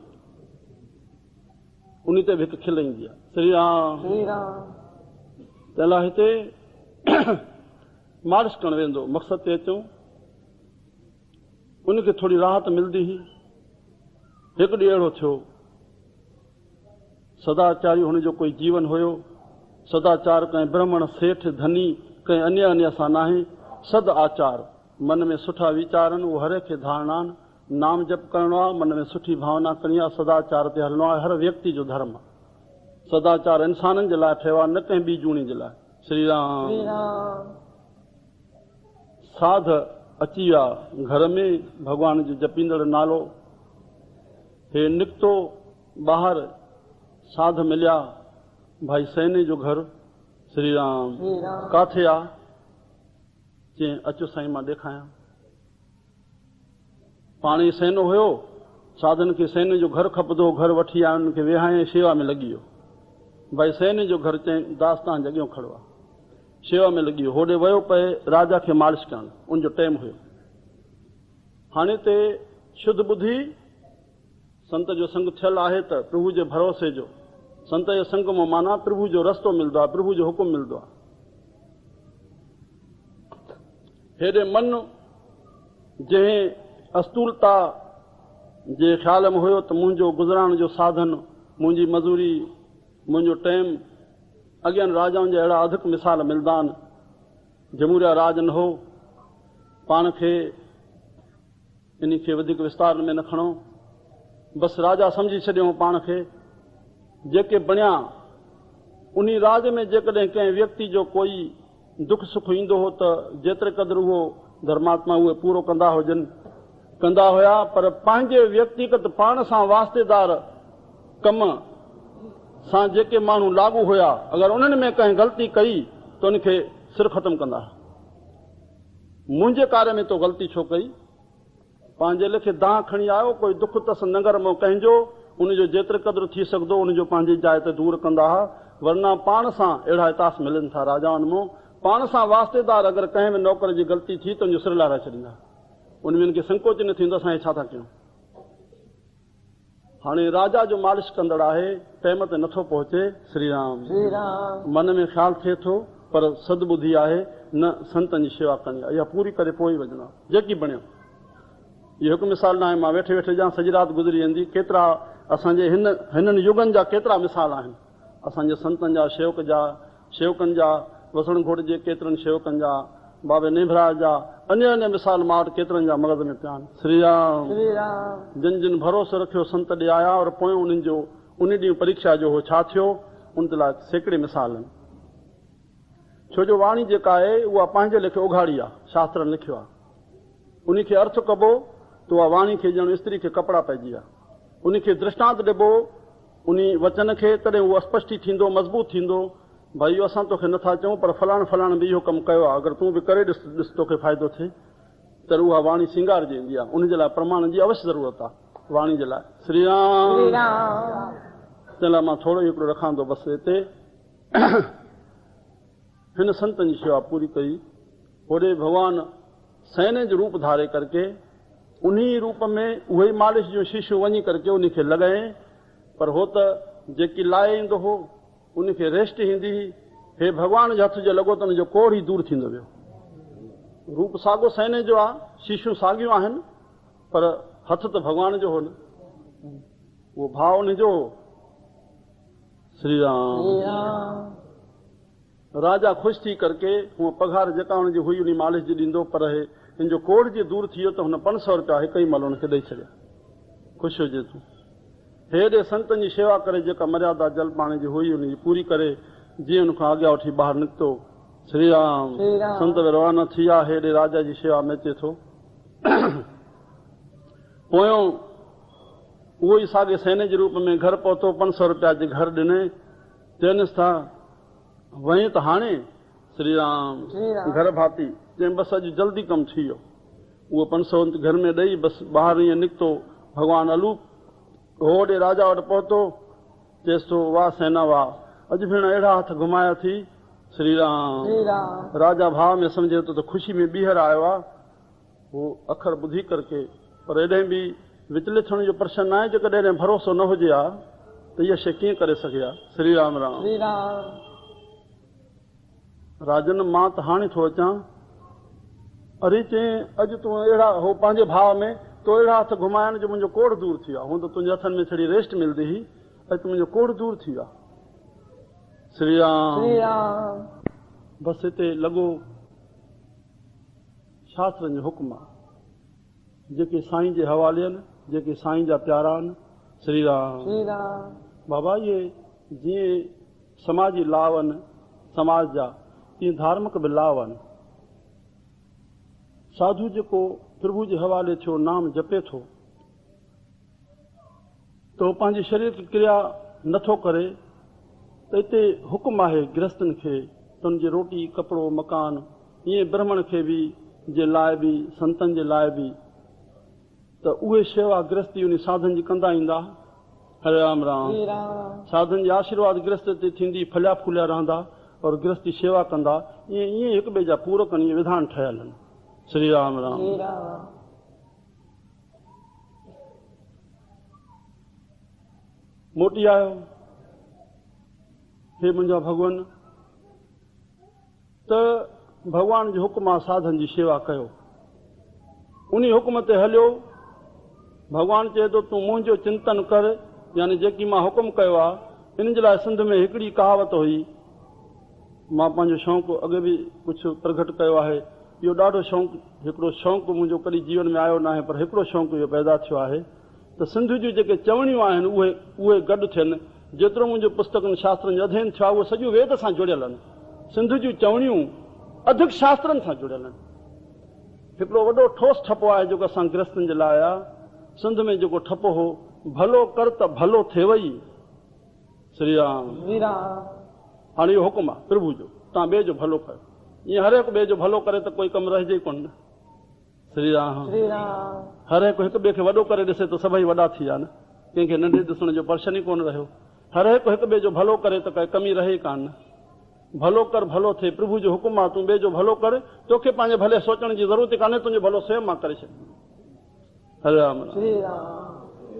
उन ते बि हिकु खिल ईंदी आहे। श्री राम श्री राम तंहिं लाइ हिते मालिश करणु वेंदो, मक़सद ते अचूं, उनखे थोरी राहत मिलंदी हुई। हिकु ॾींहुं अहिड़ो थियो, सदाचारी हुनजो कोई जीवन हुयो। सदाचार कंहिं ब्राह्मण सेठ धनी कंहिं अन्य सां नाहे, सद आचार, मन में सुठा वीचार आहिनि, उहो हर खे धारणा आहिनि। नाम जप करणो आहे, मन में सुठी भावना करणी आहे, सदाचार ते हलणो आहे, हर व्यक्ति जो धर्म आहे। सदाचार इंसाननि जे लाइ ठहियो आहे, न कंहिं ॿी जूणी जे लाइ। श्री राम श्री राम साध अची विया घर में, भॻवान जो जपींदड़ नालो। हे निकितो ॿाहिरि, साध मिलिया, भाई सैने जो घर। श्री राम श्री राम काथे आहे? चई अचो साईं मां ॾेखारियां। पाण ई सैनो हुयो, साधन खे सैने जो घर खपंदो, घर वठी आया, उनखे वेहाए शेवा में लॻी वियो। भाई सैने जो घर चई दास्तान जॻियो खड़ो आहे, शेवा में लॻी वियो। होॾे वियो पए राजा खे मालिश करणु, उनजो टाइम हुयो। हाणे ते शुद्ध ॿुधी संत जो संग थियल आहे त प्रभु जे भरोसे जो, संत जे संग मां माना प्रभु जो रस्तो मिलंदो आहे, प्रभु जो हुकुम मिलंदो आहे। हेॾे मन जंहिं अस्तूलता जे ख़्याल में हुयो त मुंहिंजो गुज़राइण जो साधन, मुंहिंजी मज़ूरी, मुंहिंजो टाइम, अॻियां राजाउनि जा अहिड़ा अधिक मिसाल मिलंदा आहिनि। जमूरिया राज न हो, पाण खे इन खे वधीक विस्तार में न खणो, बसि राजा सम्झी छॾियो पाण खे। जेके बणिया उन राज में जेकॾहिं कंहिं व्यक्ति जो कोई दुख सुख ईंदो हो त जेतिरे क़दुरु उहो धर्मात्मा उहे पूरो कंदा हुजनि, कंदा हुया, पर पंहिंजे व्यक्तिगत पाण सां वास्तेदार कम सां जेके माण्हू लागू हुया, अगरि उन्हनि में कंहिं ग़लती कई त उनखे सिर ख़तमु कंदा। मुंहिंजे कार्य में तो ग़लती छो कई? पंहिंजे लेखे दांह खणी आयो, कोई दुख तस नगर में कंहिंजो, उनजो जेतिरे क़दुरु थी सघंदो उनजो पंहिंजी जाइ ते दूर कंदा हुआ, वरना पाण सां अहिड़ा इतास मिलनि था राजाउनि मां, पाण सां वास्तेदार अगरि कंहिं बि नौकर जी ग़लती थी त उनजो सिर लाराए छॾींदा, उनमें खे संकोच न थींदो असां छा था कयूं। हाणे राजा जो मालिश कंदड़ आहे, टाइम ते नथो पहुचे, श्री राम मन में ख़्यालु थिए थो पर सदबुद्धि आहे न, संतनि जी शेवा करणी आहे, इहा पूरी करे पोइ ई वञणो आहे जेकी बणियो। इहो हिकु मिसाल न आहे, मां वेठे वेठे ॼां सॼी राति गुज़री वेंदी, केतिरा असांजे हिननि युगनि जा केतिरा मिसाल आहिनि, असांजे संतनि जा, शेवकनि जा, वसण घोट जे केतिरनि शेवकनि जा, बाबे नेभराज जा, अन्य मिसाल मां वटि केतिरनि जा मग़ज़ में पिया आहिनि। श्री राम जिन जिन भरोसो रखियो संत ॾे आया और पोइ उन्हनि जो उन ॾींहुं परीक्षा जो हो छा थियो, उन जे लाइ सैकड़े मिसाल आहिनि। छो जो वाणी जेका आहे उहा पंहिंजे लेखे उघाड़ी आहे, शास्त्रनि लिखियो आहे, उनखे अर्थ कबो त उहा वाणी खे ॼण स्त्री खे कपिड़ा पइजी आहे, उनखे दृष्टांत ॾिबो उन वचन खे, तॾहिं उहो स्पष्ट थींदो, मज़बूत थींदो। भाई इहो असां तोखे नथा चऊं पर फलाण बि इहो कमु कयो आहे, अगरि तूं बि करे ॾिस तोखे फ़ाइदो थिए, त उहा वाणी सिंगार जी ईंदी आहे, उनजे लाइ प्रमाण जी अवश्य ज़रूरत आहे वाणी जे लाइ। श्री राम तंहिं लाइ मां थोरो हिकिड़ो रखां थो बसि हिते। हिन संतनि जी शेवा पूरी कई, होॾे भॻवानु सैने जो रूप धारे करके उन्ही रूप में उहे मालिश जूं शीशियूं वञी करके उनखे लॻाए, पर हो त जेकी लाए ईंदो हो उनखे रेस्ट ईंदी हुई, हे भॻवान जे हथ जो लॻो त उनजो कोढ़ ई दूर थींदो वियो। रूप साॻियो सैने जो आहे, शीशियूं साॻियूं आहिनि, पर हथ त भॻवान जो हो न, उहो भाव उनजो। श्री राम राजा ख़ुशि थी करके हूअ पघार जेका हुनजी हुई उन मालिश जी ॾींदो, पर हिन जो कोढ़ जी दूर थी वियो त हुन 500 रुपया हिकु ई महिल हुनखे ॾेई छॾिया, ख़ुशि हुजे तूं। हेॾे संतनि जी शेवा करे जेका मर्यादा जल पाणी जी हुई उनजी पूरी करे जीअं हुनखां अॻियां वठी ॿाहिरि निकितो। श्री राम संत रवाना थी विया, हेॾे राजा जी शेवा में अचे थो। पोयों उहो ई साॻे सैने जे रूप में घर पहुतो, 500 रुपया जे घर ॾिने, चइनिसि था वहीं त हाणे श्री राम घर भाती, चई बसि अॼु जल्दी कमु थी वियो। उहो 500 घर में ॾेई बसि ॿाहिरि ईअं निकितो, भॻवानु अलूप होॾे राजा वटि पहुतो, चएसि थो वाह सेना वाह, अॼु भेण अहिड़ा हथ घुमाया थी। श्री राम राजा भाव में सम्झे थो त ख़ुशी में ॿीहर आयो आहे, उहो अखर ॿुधी करके, पर एॾे बि विचलित थियण जो प्रश्न न आहे, जेकॾहिं एॾे भरोसो न हुजे हा त इहा शइ कीअं करे सघे हा। श्री राम राजन मां त हाणे थो अचां, अरे चई अॼु तूं अहिड़ा हो पंहिंजे भाव में तो अहिड़ा हथ घुमाइण जो मुंहिंजो कोढ़ दूर थी वियो आहे, हूं त तुंहिंजे हथनि में थोरी रेस्ट मिलंदी हुई, अॼु मुंहिंजो कोढ़ दूर थी वियो आहे। श्री राम बसि हिते लॻो शास्त्रनि जो हुक्म आहे, जेके साईं जे हवाले आहिनि, जेके साईं जा प्यारा आहिनि। श्री राम बाबा इहे जीअं समाजी लाभ आहिनि समाज जा, तीअं धार्मिक बि लाभ आहिनि। साधु जेको प्रभु जे हवाले थियो नाम जपे थो त उहो पंहिंजे शरीर की क्रिया नथो करे, त हिते हुकुम आहे गृहस्थनि खे त उनजी रोटी कपिड़ो मकान, ईअं ब्राह्मण खे बि जे लाइ बि संतनि जे लाइ बि, त उहे शेवा गृहस्थी उन साधन जी कंदा ईंदा। हरे राम साधन जी आशीर्वाद गृहस्थ ते थींदी, फलिया फूलिया रहंदा और गृहस्थी शेवा कंदा, ईअं हिक ॿिए जा पूरक इहे विधान ठहियल आहिनि। श्री राम मोटी आयो, हे मुंहिंजा भॻवान, त भॻवान जो हुकुम आहे साधन जी शेवा कयो, उन हुकुम ते हलियो। भॻवानु चए थो तूं मुंहिंजो चिंतन कर, यानी जेकी मां हुकुम कयो आहे। इन जे लाइ सिंध में हिकिड़ी कहावत हुई, मां पंहिंजो शौक़ु अॻे बि कुझु प्रगट कयो आहे। इहो ॾाढो शौक़ु, हिकिड़ो शौक़ु मुंहिंजो कॾहिं जीवन में आयो न आहे, पर हिकिड़ो शौक़ु इहो पैदा थियो आहे त सिंध जूं जेके चवणियूं आहिनि उहे गॾु थियनि। जेतिरो मुंहिंजो पुस्तकनि शास्त्रनि जो अध्ययन थियो आहे उहे सॼो वेद सां जुड़ियल आहिनि। सिंध जूं चवणियूं अधिक शास्त्रनि सां जुड़ियल आहिनि। हिकिड़ो वॾो ठोस ठपो आहे जेको असां गृहस्थनि जे लाइ आहे। सिंध में जेको ठपो हो, भलो कर त भलो थिएवई। श्री राम हाणे इहो हुकुम आहे प्रभु जो, तव्हां ॿिए जो भलो कयो। ईअं हर हिकु ॿिए जो भलो करे त कोई कमु रहिजे ई कोन। श्री राम हर हिकु हिकु ॿिए खे वॾो करे ॾिसे त सभई वॾा थी विया न। कंहिंखे नंढे ॾिसण जो पर्शन ई कोन रहियो। हर हिकु हिक ॿिए जो भलो करे त काई कमी रहे ई कान। भलो कर भलो थिए, प्रभु जो हुकुम आहे, तूं ॿिए जो भलो कर, तोखे पंहिंजे भले सोचण जी ज़रूरत ई कान्हे, तुंहिंजो भलो स्वयं मां करे छॾ। हरे राम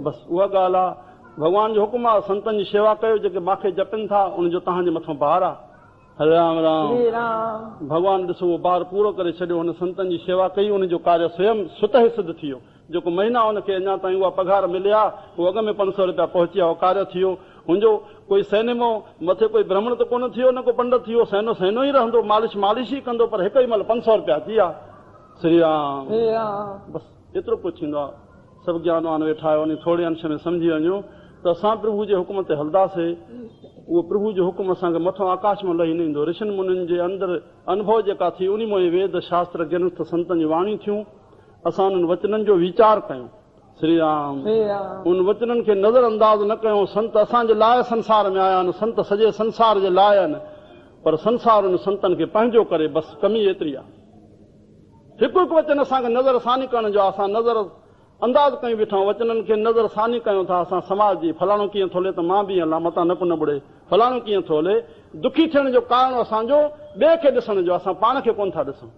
बसि उहा ॻाल्हि आहे। भॻवान जो हुकुम आहे संतनि जी शेवा कयो, जेके मूंखे जपनि था उनजो तव्हांजे मथां भार आहे। हरे राम राम। भॻवान ॾिसो उहो भार पूरो करे छॾियो, हुन संतनि जी शेवा कई, उनजो कार्य स्वयं स्वतः सिद्ध थी वियो। जेको महीना हुनखे अञा ताईं उहा पघार मिलिया, उहो अॻ में 500 रुपया पहुची विया, उहो कार्य थी वियो। हुनजो कोई सैनिमो मथे कोई भ्रमण त कोन थियो, न को पंडित थी वियो, सैनो सैनो ई रहंदो, मालिश ई कंदो, पर हिकु ई महिल 500 रुपया थी विया। श्री राम बसि एतिरो कुझु थींदो आहे। सभु ज्ञानवान वेठा आहियो, थोरे अंश में सम्झी वञो त असां प्रभु जे हुकुम ते हलंदासीं, उहो प्रभु जो हुकुम असांखे मथां आकाश में लही न ईंदो। ऋषिनि मुनिनि जे अंदरि अनुभव जेका थी, उन में वेद शास्त्र ग्रंथ संतनि जी वाणियूं थियूं। असां उन्हनि वचननि जो वीचार कयूं। श्री राम उन वचननि खे नज़र अंदाज़ न कयूं। संत असांजे लाइ संसार में आया आहिनि, संत सॼे संसार जे लाइ आहिनि, पर संसार उन संतनि खे पंहिंजो करे, बसि कमी एतिरी आहे। हिकु हिकु वचन असांखे नज़र सानी करण जो आहे। असां नज़र अंदाज़ कयूं वेठा, वचननि खे नज़र सानी कयूं था। असां समाज जी फलाणो कीअं थो हले त मां बि हलां, मतां न बुड़े, फलाणो कीअं थो हले। दुखी थियण जो कारण असांजो ॿिए खे ॾिसण जो, असां पाण खे कोन था ॾिसूं।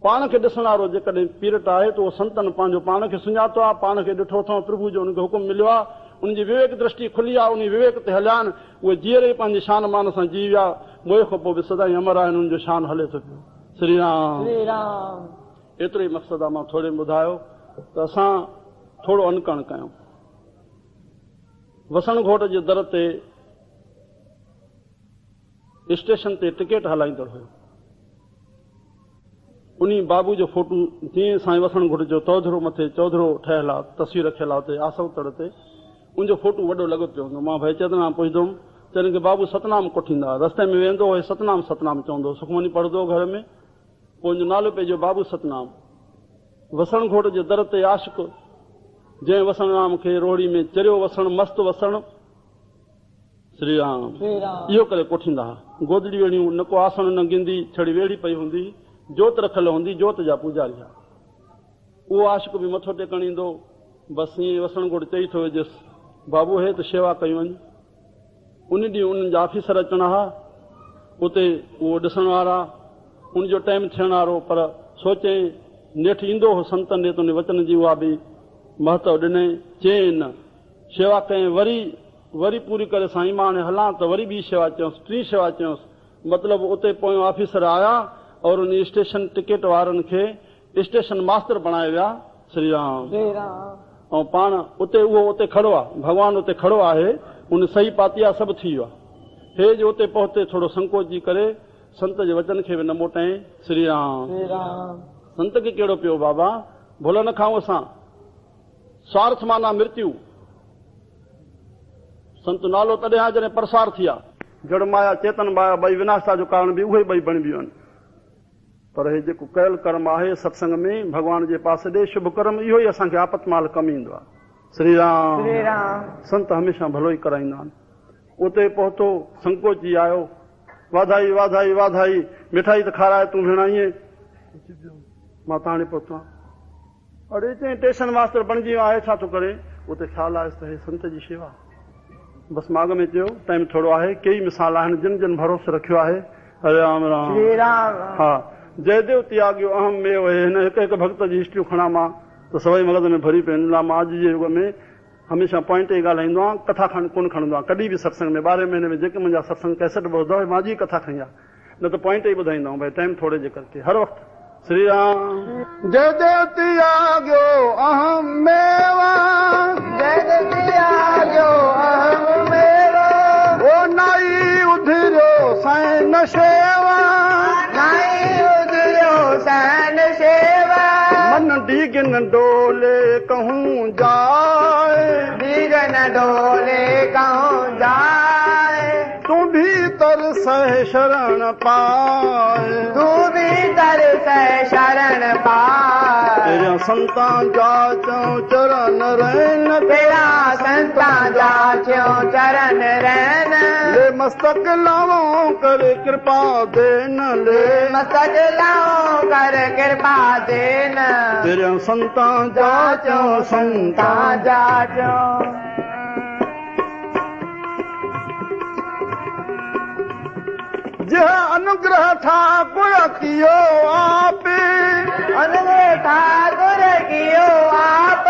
पाण खे ॾिसण वारो जेकॾहिं पीरियड आहे त उहो संतनि पंहिंजो पाण खे सुञातो आहे, पाण खे ॾिठो अथऊं, प्रभु जो हुनखे हुकुम मिलियो आहे, उनजी विवेक दृष्टि खुली आहे, उन विवेक ते हलिया आहिनि। उहे जीअरे ई पंहिंजी शान मान सां जी विया, मोए खां पोइ बि सदाईं अमर आहिनि, उनजो शान हले थो पियो। श्री राम एतिरो ई मक़सदु आहे। मां थोरे में ॿुधायो त असां थोरो अनकण कयूं। वसण घोट जे दर ते स्टेशन ते टिकेट हलाईंदड़ हुयो। उन बाबू जो फोटो जीअं साईं वसण घोट जो चौधरो मथे चौधरो ठहियल आहे, तस्वीर रखियल आहे हुते आसव तड़ ते, उनजो फोटो वॾो लॻो पियो हूंदो। मां भाई चेतनाम पुछंदुमि, चवनि की बाबू सतनाम कोठींदा, रस्ते में वेंदो हुए सतनाम सतनाम चवंदो, सुखमनी पढ़ंदो घर में, पोइ उनजो नालो पइजो बाबू सतनाम। वसण घोट जे दर ते आशिक जंहिं वसण राम खे रोड़ी में चरियो वसण मस्त वसण, श्री राम इहो करे कोठींदा हुआ। गोदड़ी वेड़ियूं, न को आसन न गिंदी, छड़ी वेड़ी पई हूंदी, जोत रखियल हूंदी, जोत जा पुजारी हुआ। उहो आशिक बि मथो टेकण ईंदो। बसि ईअं वसण घोट चई थो वेजेसि, बाबू हे त शेवा कई वञ। उन ॾींहुं उन्हनि जा ऑफिसर अचणा हुआ, उते उहो ॾिसण वारा, उनजो टाइम थियण वारो, पर सोचे नेठि ईंदो हो संतनि ॾे त उन वचन जी उहा बि महत्व ॾिने। चई न शेवा कयईं, वरी पूरी करे साईं मां हाणे हलां त वरी ॿी शेवा चयोसि, टी शेवा चयोसि। मतिलबु उते पोयों ऑफिसर आया और उन स्टेशन टिकेट वारनि खे स्टेशन मास्टर बणाए विया। श्री राम ऐं पाण उते उहो उते खड़ो आहे, भॻवानु उते खड़ो आहे, उन सही पाती आहे, सभु थी वियो आहे। हे जो उते पहुते थोरो संकोच जी करे संत जे वचन खे बि न मोटाए। श्री राम संत खे कहिड़ो पियो बाबा, भुल न खाऊं असां, स्वार्थ माना मृत्यु। संत नालो तॾहिं आहे जॾहिं प्रसार थी आहे। जड़ माया चेतन माया ॿई विनाशता जो कारण बि उहे ॿई बणिबियूं आहिनि। पर हे जेको कयल कर्म आहे सत्संग में भॻवान जे पासे ॾे, शुभ कर्म, इहो ई असांखे आपत माल कमु ईंदो आहे। श्री राम संत हमेशह भलो ई कराईंदा आहिनि। उते पहुतो, संकोच जी आयो, वाधाई वाधाई वाधाई, मिठाई त खाराए तूं भेण, ईअं मां त हाणे पहुतो आहियां। अड़े चई स्टेशन मास्टर बणिजी वियो आहे, छा थो करे? उते ख़्यालु आहे त हे संत जी शेवा। बसि माॻ में चयो टाइम थोरो आहे, कई मिसाल आहिनि जिन जिन भरोसो रखियो आहे। हरे राम राम। हा जयदेव त्यागियो अहम में हिन हिकु हिकु भक्त जी हिस्ट्रियूं खणा मां त सभई मगज़ में भरी पवनि लाइ। मां अॼु जे युग में हमेशह पॉइंट ई ॻाल्हाईंदो आहियां, कथा कोन खणंदो आहियां कॾहिं बि सत्संग में। 12 महीने में जेके मुंहिंजा सत्संग कैसेट ॿुधंदो आहे, मां जी कथा खणी आहे, न त पॉइंट ई ॿुधाईंदा आहियूं, भई टाइम थोरे जे करके हर वक़्तु। श्री राम जयदेव त्यागियो अहम मेवा, जयदेव त्यागियो अहम मेवा, ओ नाई उधरियो सैन शेवा, नाई उधरियो सैन शेवा, मन डीगन डोले कहूं जाए, डीगन डोले कहूं जाए, तू भीतर सह शरण पाए, तू भीतर सह शरण पाए, तेरा संतां जाचो चरण रहन, तेरा संतां जाचो चरण रहन, ले मस्तक लाओ कर कृपा देन, ले मस्तक लाओ कर कृपा देन, तेरा संतां जाचो संतां जाचो। जह अनुग्रह ठाकुर कियो आप, अनुग्रह ठाकुर कियो आप,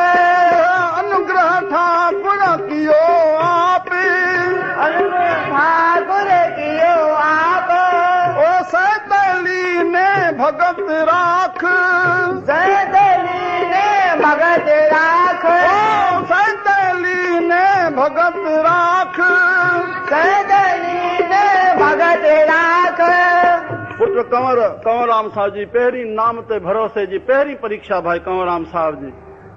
अनुग्रह ठाकुर कियो आप, अनुग्रह ठाकुर कियो आप। ओ सैतली ने भगत राख, सैतली ने भगत राख, ओ सैतली ने भगत राख, सैतली ने भगत राख। पुत्र कंवरराम साहब जी पहिरीं नाम ते भरोसे जी पहिरीं परीक्षा भाई कंवरराम साहब जी।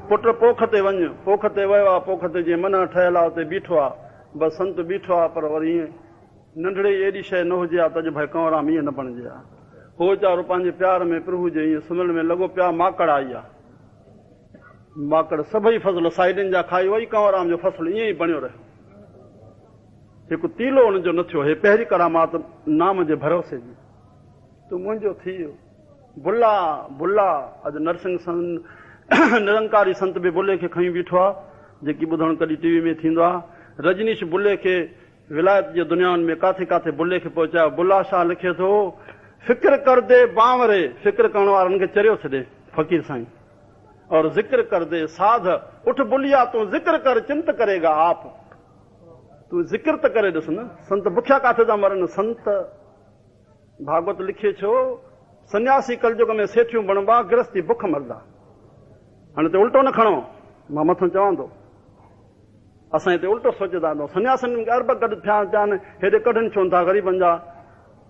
पुट पोख ते वञ, पोख ते वियो आहे, पोख ते जीअं मन ठहियल आहे उते बीठो आहे, बसि संत बीठो आहे, पर वरी ईअं नंढड़े एॾी शइ न हुजे हा त अॼु भाई कंवरराम ईअं न बणिजे हा। हो वीचारो पंहिंजे प्यार में प्रभु जे ईअं सुम्हण में लॻो पिया, माकड़ आई आहे, माकड़ सभई फसुल साइडनि जा खाई वई, कंवरराम जो फसुल ईअं ई बणियो रहियो, हिकु तीलो हुनजो न थियो। हे पहिरीं करामात नाम जे भरोसे जी। तूं मुंहिंजो थी वियो बुला बुला। अॼु नरसिंह संत निरंकारी संत बि बुले खे खणी बीठो आहे, जेकी ॿुधण कॾहिं टीवी में थींदो आहे। रजनीश बुले खे विलायत जे दुनियाउनि में काथे काथे बुले खे पहुचायो। बुला शाह लिखे थो, फिक्र कर दे बांवरे, फिक्र करण वारनि खे चरियो छॾे फ़कीर साईं, और ज़िक्र कर दे साध, उठ बुलिया तूं ज़िक्र कर चिंत करेगा आप। तूं ज़िक्र त करे ॾिस न, संत बुखिया काथे था मरनि। संत भागवत लिखे छो, सन्यासी कलयुग में सेठियूं बणबा, गृहस्थी बुख मरदा। हाणे ते उल्टो न खणो, मां मथां चवां थो, असां हिते उल्टो सोचंदा आहियूं, सन्यासिनि खे अरब गॾु थिया आहिनि, हेॾे कढनि छो था ग़रीबनि जा।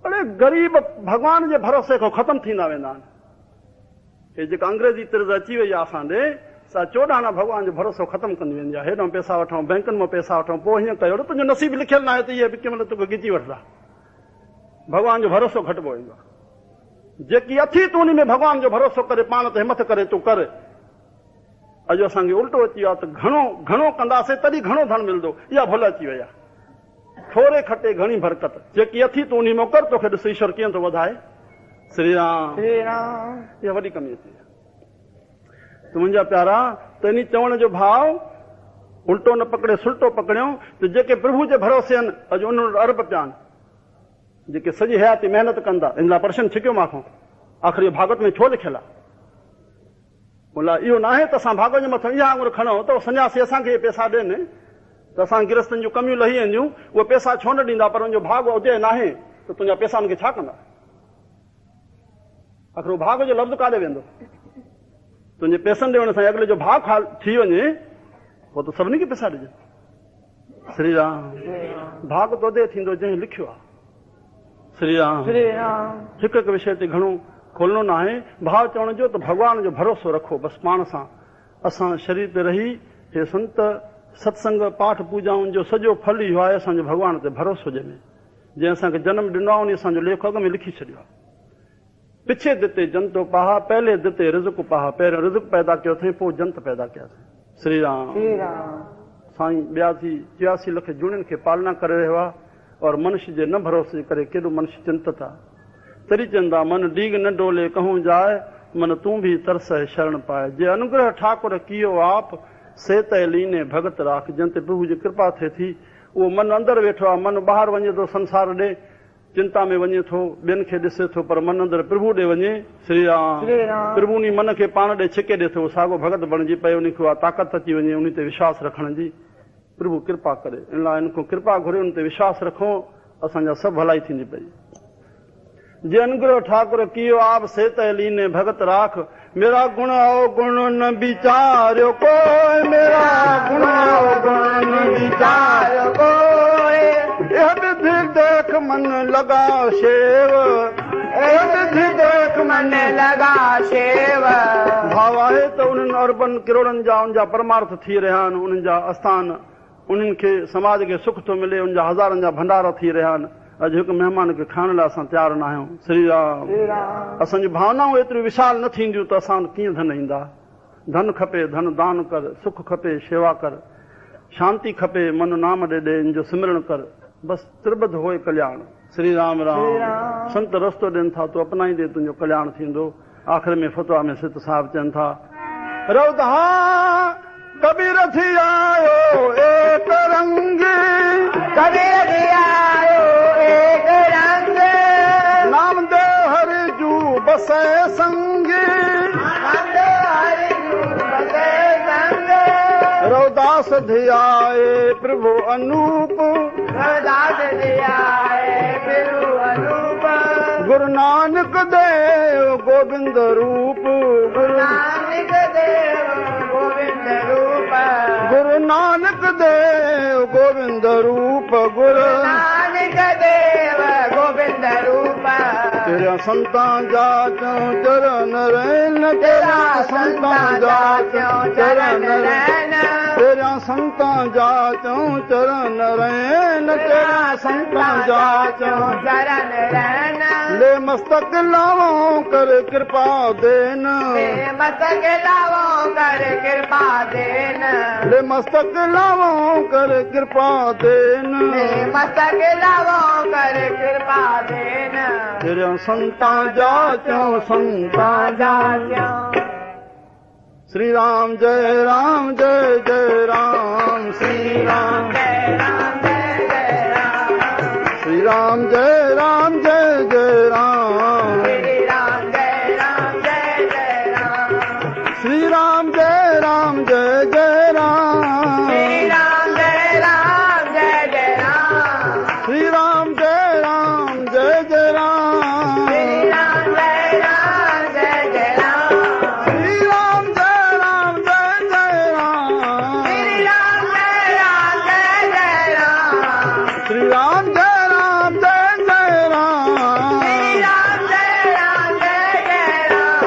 अड़े ग़रीब भॻवान जे भरोसे खां ख़तमु थींदा वेंदा आहिनि। हे जेका अंग्रेज़ी तर्ज़ अची वई आहे असां ॾे, सा चोॾाणा भॻवान जो भरोसो ख़तमु कंदी वेंदी आहे। हेॾो पैसा वठूं, बैंकुनि मां पैसा वठूं, पोइ हीअं कयो, तुंहिंजो नसीब लिखियल न आहे त इहे बि कंहिं महिल तोखे गिची वठंदा। भॻवान जो भरोसो घटिबो ईंदो आहे। जेकी अथी तूं उन में भॻवान जो भरोसो करे, पाण ते हिमत करे तूं कर। अॼु असांखे उल्टो अची वियो आहे त घणो घणो कंदासीं तॾहिं घणो धन मिलंदो, इहा भुल अची वई आहे। थोरे खटे घणी बरकत, जेकी अथी तूं उन में कर, तोखे ॾिस ईश्वर कीअं थो वधाए। श्री राम, इहा वॾी कमी अची आहे। त मुंहिंजा प्यारा, त इन चवण जो भाव उल्टो न पकड़े सुल्टो पकड़ियो त जेके प्रभु जे भरोसे आहिनि, अॼु उन वटि अरब पिया आहिनि, जेके सॼी हयाती महिनत कंदा। इन लाइ प्रश्न छिकियो मांखो, आख़िर इहो भागवत में छो लिखियलु आहे? बोला इहो न आहे त असां भागवत जे मथां इहा आङुर खणूं त सन्यासी असांखे पैसा ॾियनि त असां गृहस्थनि जूं कमियूं लही वेंदियूं, उहे पैसा छो न ॾींदा? पर उनजो भाग उदय न आहे त तुंहिंजा पैसा उनखे छा कंदा? आख़िर उहो भाग जो लफ़्ज़ काॾे वेंदो? तुंहिंजे पैसनि ॾियण सां अॻिले जो भाग थी वञे, पोइ त सभिनी खे पैसा ॾिजे। श्री राम, भाग त उदय थींदो जंहिं लिखियो आहे। श्री राम, हिकु हिकु विषय ते घणो खोलणो न आहे। भाव चवण जो त भॻवान जो भरोसो रखो बसि पाण सां। असां शरीर ते रही हे संत सत्संग पाठ पूजाउनि जो सॼो फल इहो आहे असांजो भॻवान ते भरोसो ॼमे। जंहिं असांखे जनम ॾिनो आहे उन असांजो लेख अॻ में लिखी छॾियो आहे। पिछे दिते जंतो पाहा, पहले दिते रिज़्क़ पाहा। पहिरियों रिज़्क़ पैदा कयो अथई, पोइ जंत पैदा कयासीं। श्री राम, साईं 82 लख जूणियुनि खे पालना करे रहियो आहे, और मनुष्य जे न भरोसे करे केॾो मनुष्य चिंतित आहे। तरी चंदा मन डीग न डोले कहूं जाए, मन तूं भी तरस है शरण पाए। जे अनुग्रह ठाकुर कियो आप, से त लीने भगत राख। जंहिं ते प्रभु जी कृपा थिए थी, उहो मन अंदरि वेठो आहे। मन ॿाहिरि वञे थो संसार ॾे, चिंता में वञे थो, ॿियनि खे ॾिसे थो, पर मन अंदरि प्रभु ॾे वञे। श्री राम, प्रभु उन मन खे पाण ॾे छिके ॾे थो, साॻो भगत बणिजी पए, उनखे ताक़त अची वञे उन ते विश्वास रखण जी। प्रभु कृपा करे, इन लाइ इन खां कृपा घुरे, उन ते विश्वास रखो, असांजा सभु भलाई थींदी पई। जे अनुग्रह ठाकुर कियो आप, से त लीने भगत राख। मेरा गुण अवगुण न विचार्यो कोई, मेरा गुण अवगुण न विचार्यो कोई। यह विधि देख मन लगा शेव, यह विधि देख मन लगा शेव। भाव आहे त उन्हनि अरबनि किरोड़नि जा उनजा परमार्थ थी रहिया आहिनि, उन्हनि जा आस्थान, उन्हनि खे समाज खे सुख थो मिले, उनजा हज़ारनि जा भंडारा थी रहिया आहिनि। अॼु हिकु महिमान खे खाइण लाइ असां तयारु न आहियूं। श्री राम, असांजी भावनाऊं एतिरियूं विशाल न थींदियूं त असां कीअं धन ईंदा? धन खपे, धन दान कर, सुख खपे, शेवा कर, शांती खपे, मन नाम ॾे इन जो सिमरण कर, बसि त्रिबद्ध होए कल्याण। श्री राम राम। संत रस्तो ॾियनि था, तूं अपनाईंदे तुंहिंजो कल्याण थींदो। आख़िर में फतवा में सित साहिब चवनि था, रवधा कबीर थी आयो एक रंग, कबीर थी आयो एक रंग। बसे संग रविदास धियाए प्रभु अनूप रविदास धियाए प्रभु अनूप गुरु नानक देव गोविंद रूप गुरु नानक देव गोविंद रूप गुरु नानक देव गोविंद रूप गुरु नानक देव गोविंद रूप तेरा संतां जाचों चरण रैन तेरा संतां जाचों चरण रैन तेरा संतां जाचों चरण रैन तेरा संतां जाचों चरण रैन ले मस्तक लावो कर कृपा देन ले मस्तक लावो कर कृपा देन ले मस्तक लावो कर कृपा देन ले मस्तक लावो कर कृपा देन तेरा संतां जाचों संतां जाचों श्री राम जय राम जय जय राम श्री राम जय राम जय जय राम श्री राम जय राम जय जय राम श्री राम जय राम जय जय राम श्री राम जय राम जय जय राम श्री राम जय राम जय जय राम श्री राम जय राम जय जय राम श्री राम जय राम जय जय राम श्री राम जय राम जय जय राम श्री राम जय राम जय जय राम श्री राम जय राम जय जय राम श्री राम जय राम जय जय राम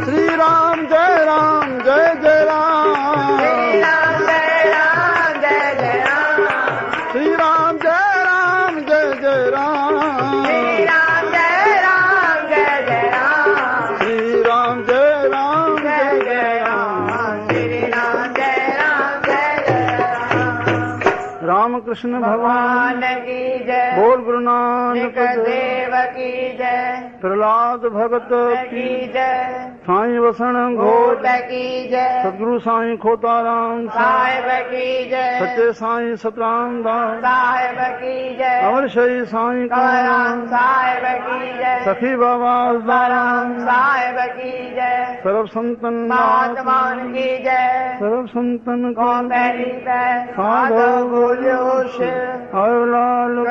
श्री राम जय राम जय जय राम श्री राम जय राम जय जय राम श्री राम जय राम जय जय राम श्री राम जय राम जय जय राम श्री राम जय राम जय जय राम रामकृष्ण भगवान भगवान की जय बोल गुरु नानक देव की जय प्रहलाद भगत की जय साईं वसण घोट घोट की जय सदगुरु साईं खोताराम साहिब की जय सच्चे साईं सतराम दास साहिब की जय अमर शही साईं कवराम काराम साहिब की जय सखी बाबा बलराम साहिब की जय सर्व संतन महात्मान की जय सर्व संतन को पहली जय साधु बोलो शिव आयो लाल